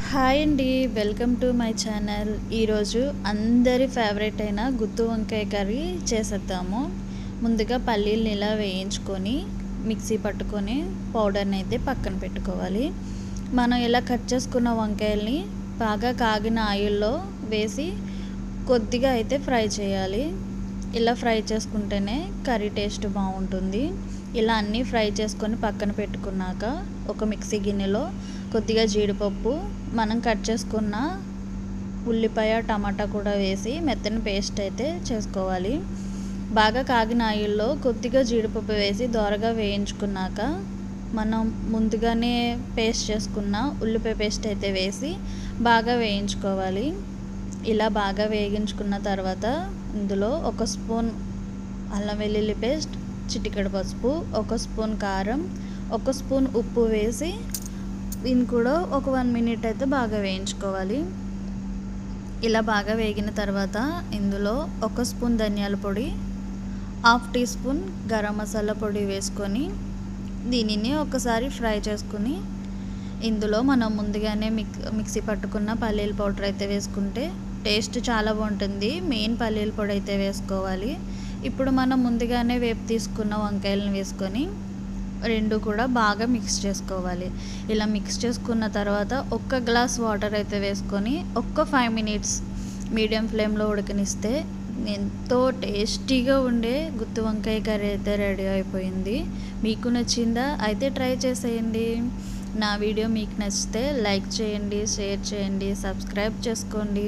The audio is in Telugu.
హాయ్ అండి, వెల్కమ్ టు మై ఛానల్. ఈరోజు అందరి ఫేవరెట్ అయిన గుత్తి వంకాయ కర్రీ చేసేద్దాము. ముందుగా పల్లీలను ఇలా వేయించుకొని మిక్సీ పట్టుకొని పౌడర్ని అయితే పక్కన పెట్టుకోవాలి. మనం ఇలా కట్ చేసుకున్న వంకాయల్ని బాగా కాగిన ఆయిల్లో వేసి కొద్దిగా అయితే ఫ్రై చేయాలి. ఇలా ఫ్రై చేసుకుంటేనే కర్రీ టేస్ట్ బాగుంటుంది. ఇలా అన్నీ ఫ్రై చేసుకొని పక్కన పెట్టుకున్నాక ఒక మిక్సీ గిన్నెలో కొద్దిగా జీడిపప్పు, మనం కట్ చేసుకున్న ఉల్లిపాయ, టమాటా కూడా వేసి మెత్తని పేస్ట్ అయితే చేసుకోవాలి. బాగా కాగిన ఆయిల్లో కొద్దిగా జీడిపప్పు వేసి దోరగా వేయించుకున్నాక మనం ముందుగానే పేస్ట్ చేసుకున్న ఉల్లిపాయ పేస్ట్ అయితే వేసి బాగా వేయించుకోవాలి. ఇలా బాగా వేగించుకున్న తర్వాత ఇందులో ఒక స్పూన్ అల్లం వెల్లుల్లి పేస్ట్, చిటికెడు పసుపు, ఒక స్పూన్ కారం, ఒక స్పూన్ ఉప్పు వేసి దీన్ని కూడా ఒక 1 మినిట్ అయితే బాగా వేయించుకోవాలి. ఇలా బాగా వేగిన తర్వాత ఇందులో ఒక స్పూన్ ధనియాల పొడి, 1/2 టీ స్పూన్ గరం మసాలా పొడి వేసుకొని దీనిని ఒకసారి ఫ్రై చేసుకుని ఇందులో మనం ముందుగానే మిక్సీ పట్టుకున్న పల్లీల పౌడర్ అయితే వేసుకుంటే టేస్ట్ చాలా బాగుంటుంది. మెయిన్ పల్లీల పొడి అయితే వేసుకోవాలి. ఇప్పుడు మనం ముందుగానే వేపు తీసుకున్న వంకాయలను వేసుకొని రెండు కూడా బాగా మిక్స్ చేసుకోవాలి. ఇలా మిక్స్ చేసుకున్న తర్వాత ఒక్క గ్లాస్ వాటర్ అయితే వేసుకొని ఒక్క 5 మినిట్స్ మీడియం ఫ్లేమ్లో ఉడకనిస్తే ఎంతో టేస్టీగా ఉండే గుత్తి వంకాయ కర్రీ అయితే రెడీ అయిపోయింది. మీకు నచ్చిందా? అయితే ట్రై చేసేయండి. నా వీడియో మీకు నచ్చితే లైక్ చేయండి, షేర్ చేయండి, సబ్స్క్రైబ్ చేసుకోండి.